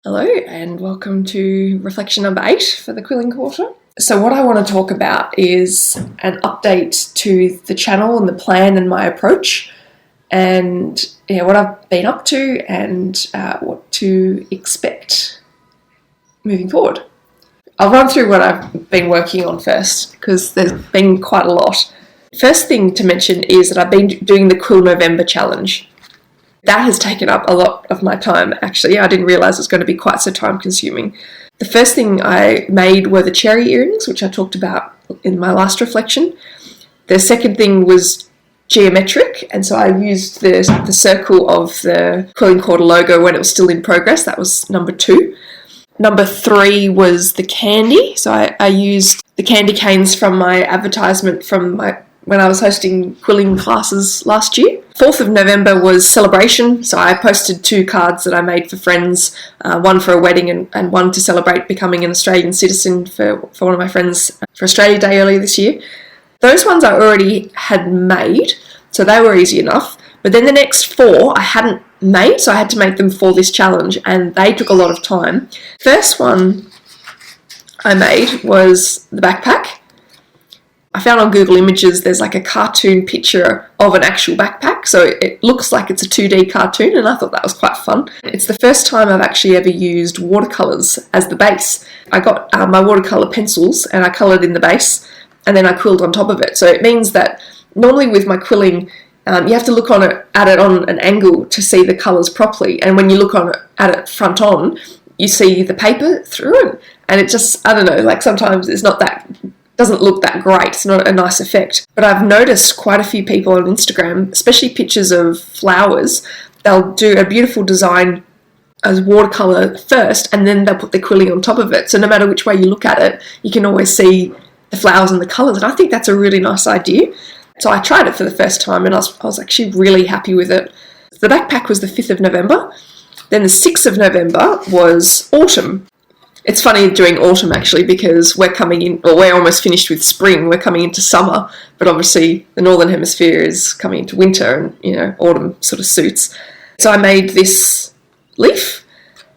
Hello and welcome to reflection number 8 for the Quilling Quarter. So what I want to talk about is an update to the channel and the plan and my approach and what I've been up to and what to expect moving forward. I'll run through what I've been working on first because there's been quite a lot. First thing to mention is that I've been doing the Quill November challenge. That has taken up a lot of my time, actually. I didn't realise it was going to be quite so time consuming. The first thing I made were the cherry earrings, which I talked about in my last reflection. The second thing was geometric, and so I used the circle of the Quilling Quarter logo when it was still in progress. That was number 2. Number 3 was the candy. So I used the candy canes from my advertisement when I was hosting quilling classes last year. 4th of November was celebration, so I posted 2 cards that I made for friends, one for a wedding and one to celebrate becoming an Australian citizen for one of my friends for Australia Day earlier this year. Those ones I already had made, so they were easy enough, but then the next 4 I hadn't made, so I had to make them for this challenge, and they took a lot of time. First one I made was the backpack. I found on Google Images there's like a cartoon picture of an actual backpack, so it looks like it's a 2D cartoon, and I thought that was quite fun. It's the first time I've actually ever used watercolours as the base. I got my watercolour pencils and I coloured in the base, and then I quilled on top of it. So it means that normally with my quilling, you have to look at it on an angle to see the colours properly, and when you look at it front on, you see the paper through it, and it just, I don't know, like sometimes it's not that doesn't look that great. It's not a nice effect. But I've noticed quite a few people on Instagram, especially pictures of flowers, they'll do a beautiful design as watercolour first and then they'll put the quilling on top of it. So no matter which way you look at it, you can always see the flowers and the colours. And I think that's a really nice idea. So I tried it for the first time and I was actually really happy with it. The backpack was the 5th of November. Then the 6th of November was autumn. It's funny doing autumn actually because we're almost finished with spring, we're coming into summer, but obviously the Northern Hemisphere is coming into winter and, autumn sort of suits. So I made this leaf,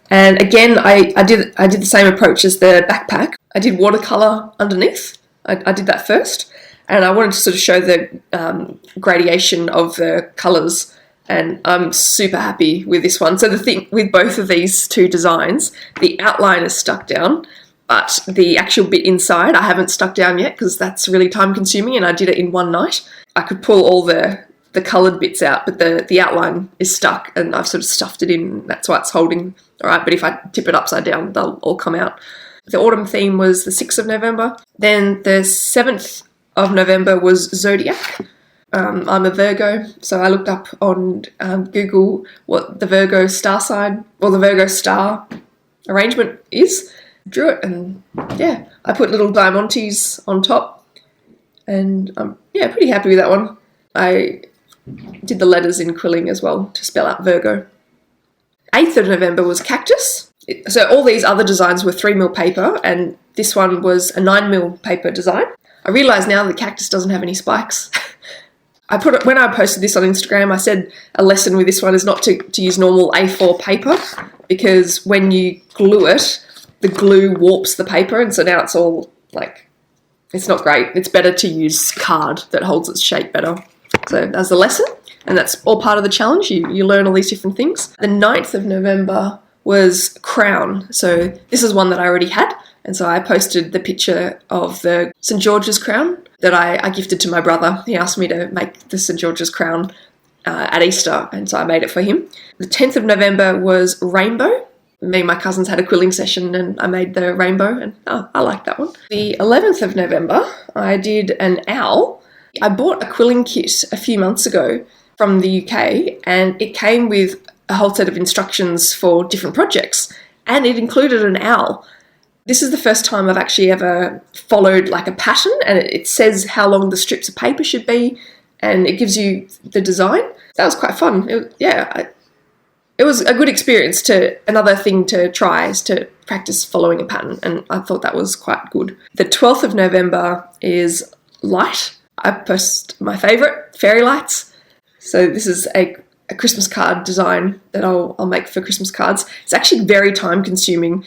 and again, I did the same approach as the backpack. I did watercolour underneath. I did that first, and I wanted to sort of show the gradation of the colours, and I'm super happy with this one. So the thing with both of these 2 designs, the outline is stuck down, but the actual bit inside I haven't stuck down yet because that's really time consuming, and I did it in one night. I could pull all the coloured bits out, but the outline is stuck and I've sort of stuffed it in. That's why it's holding all right, but if I tip it upside down, they'll all come out. The autumn theme was the 6th of November. Then the 7th of November was Zodiac. I'm a Virgo, so I looked up on Google what the Virgo star sign or the Virgo star arrangement is, drew it, and yeah, I put little diamantes on top, and I'm pretty happy with that one. I did the letters in quilling as well to spell out Virgo. 8th of November was cactus. So all these other designs were 3mm paper, and this one was a 9mm paper design. I realise now the cactus doesn't have any spikes. When I posted this on Instagram, I said a lesson with this one is not to use normal A4 paper because when you glue it, the glue warps the paper, and so now it's all like, it's not great. It's better to use card that holds its shape better. So that's the lesson, and that's all part of the challenge. You learn all these different things. The 9th of November was crown. So this is one that I already had, and so I posted the picture of the St. George's crown that I gifted to my brother. He asked me to make the St. George's crown at Easter, and so I made it for him. The 10th of November was rainbow. Me and my cousins had a quilling session and I made the rainbow, and I like that one. The 11th of November, I did an owl. I bought a quilling kit a few months ago from the UK, and it came with a whole set of instructions for different projects, and it included an owl. This is the first time I've actually ever followed like a pattern, and it says how long the strips of paper should be, and it gives you the design. That was quite fun. It was a good experience. Another thing to try is to practice following a pattern, and I thought that was quite good. The 12th of November is light. I post my favourite, fairy lights. So this is a a Christmas card design that I'll make for Christmas cards. It's actually very time consuming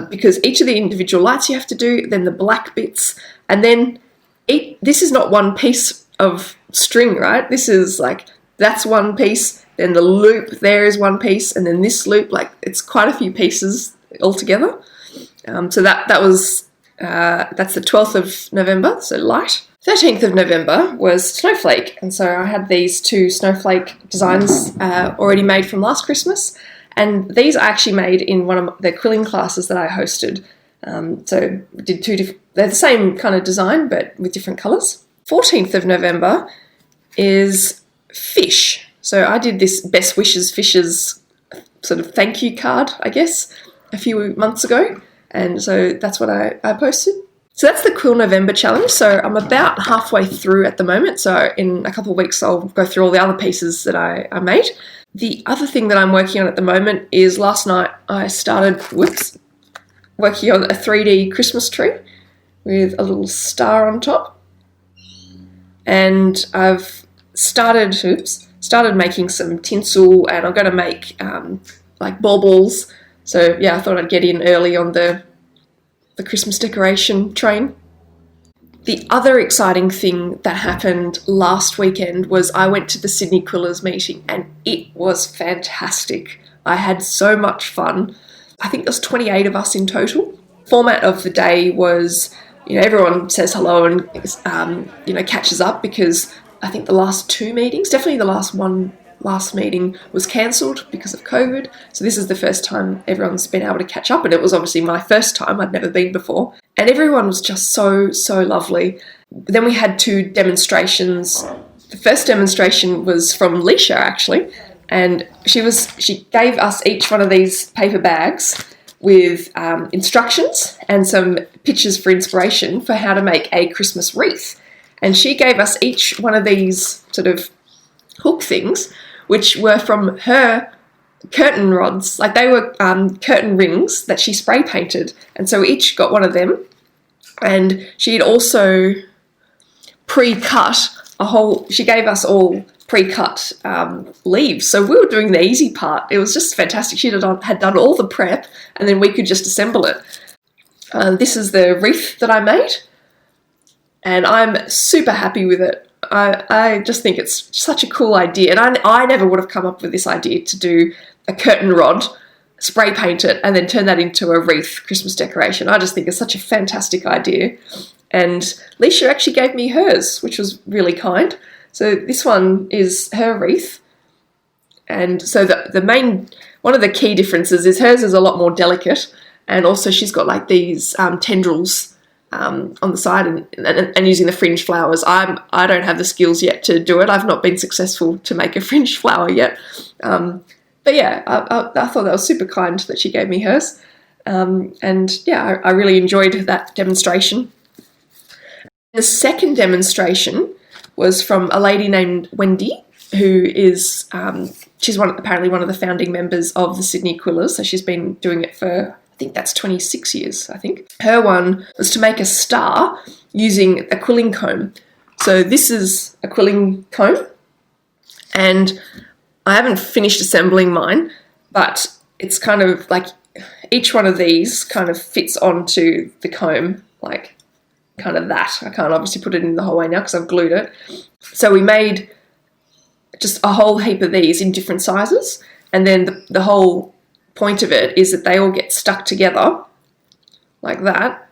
because each of the individual lights you have to do, then the black bits, and then this is not one piece of string, right? This is like, that's one piece, then the loop there is one piece, and then this loop, like it's quite a few pieces altogether. So that's the 12th of November, so light. 13th of November was Snowflake, and so I had these 2 snowflake designs already made from last Christmas, and these I actually made in one of the quilling classes that I hosted. So we did 2 different, they're the same kind of design but with different colours. 14th of November is fish. So I did this Best Wishes Fishes sort of thank you card, I guess, a few months ago, and so that's what I posted. So that's the Quill November challenge. So I'm about halfway through at the moment. So in a couple of weeks, I'll go through all the other pieces that I made. The other thing that I'm working on at the moment is last night I started working on a 3D Christmas tree with a little star on top. And I've started making some tinsel, and I'm going to make like baubles. So yeah, I thought I'd get in early on the Christmas decoration train. The other exciting thing that happened last weekend was I went to the Sydney Quillers meeting, and it was fantastic. I had so much fun. I think there was 28 of us in total. Format of the day was, everyone says hello and catches up, because I think the last 2 meetings, definitely the last meeting was cancelled because of COVID. So this is the first time everyone's been able to catch up, and it was obviously my first time. I'd never been before. And everyone was just so, so lovely. Then we had 2 demonstrations. The first demonstration was from Leisha, actually, and she gave us each one of these paper bags with instructions and some pictures for inspiration for how to make a Christmas wreath. And she gave us each one of these sort of hook things, which were from her curtain rods. Like, they were curtain rings that she spray painted. And so we each got one of them. And she had also pre-cut she gave us all pre-cut leaves. So we were doing the easy part. It was just fantastic. She had done all the prep, and then we could just assemble it. This is the wreath that I made, and I'm super happy with it. I just think it's such a cool idea, and I never would have come up with this idea to do a curtain rod, spray paint it, and then turn that into a wreath Christmas decoration. I just think it's such a fantastic idea. And Leisha actually gave me hers, which was really kind. So this one is her wreath. And so one of the key differences is hers is a lot more delicate, and also she's got like these tendrils on the side and using the fringe flowers. I don't have the skills yet to do it. I've not been successful to make a fringe flower yet. But yeah, I thought that was super kind that she gave me hers. And yeah, I really enjoyed that demonstration. The second demonstration was from a lady named Wendy, who is, she's apparently one of the founding members of the Sydney Quillers. So she's been doing it for, I think that's 26 years, I think. Her one was to make a star using a quilling comb. So this is a quilling comb, and I haven't finished assembling mine, but it's kind of like each one of these kind of fits onto the comb, like kind of that. I can't obviously put it in the whole way now because I've glued it. So we made just a whole heap of these in different sizes, and then the whole point of it is that they all get stuck together like that,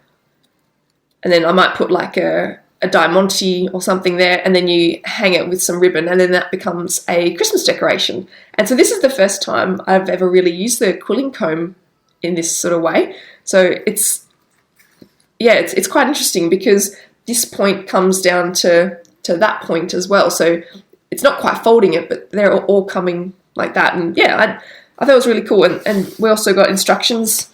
and then I might put like a diamante or something there, and then you hang it with some ribbon, and then that becomes a Christmas decoration. And so this is the first time I've ever really used the quilling comb in this sort of way. So it's quite interesting because this point comes down to that point as well. So it's not quite folding it, but they're all coming like that. And yeah, I thought it was really cool. And we also got instructions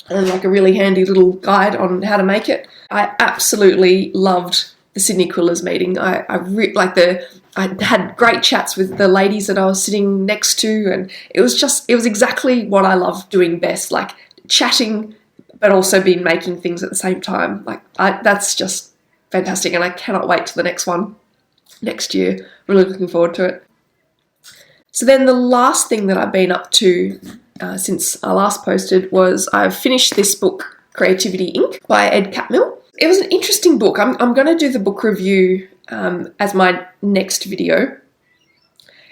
and like a really handy little guide on how to make it. I absolutely loved the Sydney Quillers meeting. I had great chats with the ladies that I was sitting next to, and it was exactly what I love doing best, like chatting, but also been making things at the same time. That's just fantastic, and I cannot wait till the next one next year. Really looking forward to it. So then the last thing that I've been up to since I last posted was I've finished this book, Creativity Inc. by Ed Catmull. It was an interesting book. I'm going to do the book review as my next video.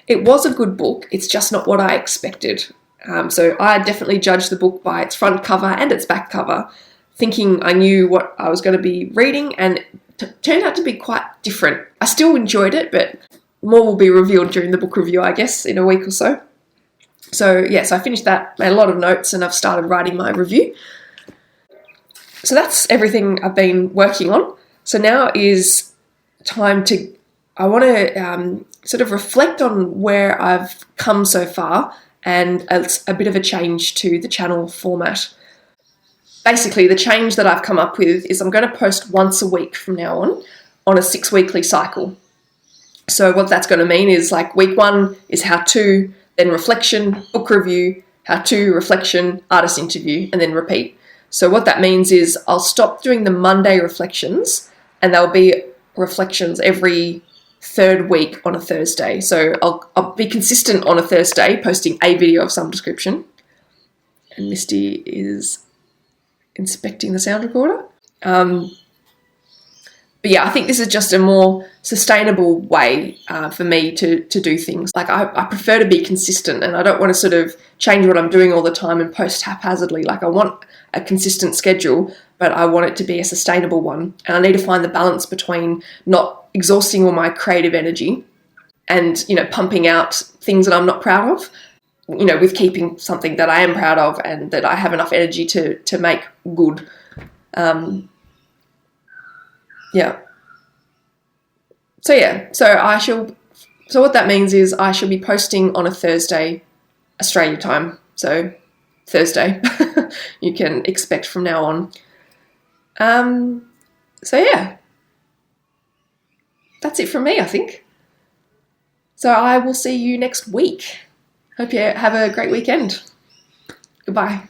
It was a good book. It's just not what I expected. So I definitely judged the book by its front cover and its back cover, thinking I knew what I was going to be reading, and it turned out to be quite different. I still enjoyed it, but more will be revealed during the book review, I guess, in a week or so. So yes, I finished that, made a lot of notes, and I've started writing my review. So that's everything I've been working on. So now is time to, I want to sort of reflect on where I've come so far, and it's a bit of a change to the channel format. Basically, the change that I've come up with is I'm going to post once a week from now on a 6-weekly cycle. So what that's going to mean is like week 1 is how-to, then reflection, book review, how-to, reflection, artist interview, and then repeat. So what that means is I'll stop doing the Monday reflections, and there'll be reflections every 3rd week on a Thursday. So I'll be consistent on a Thursday, posting a video of some description. And Misty is inspecting the sound recorder. But yeah, I think this is just a more sustainable way for me to do things. Like I prefer to be consistent, and I don't want to sort of change what I'm doing all the time and post haphazardly. Like I want a consistent schedule, but I want it to be a sustainable one. And I need to find the balance between not exhausting all my creative energy and, pumping out things that I'm not proud of, with keeping something that I am proud of and that I have enough energy to make good. Yeah. So what that means is I shall be posting on a Thursday, Australia time. So Thursday, you can expect from now on. So yeah, that's it from me, I think. So I will see you next week. Hope you have a great weekend. Goodbye.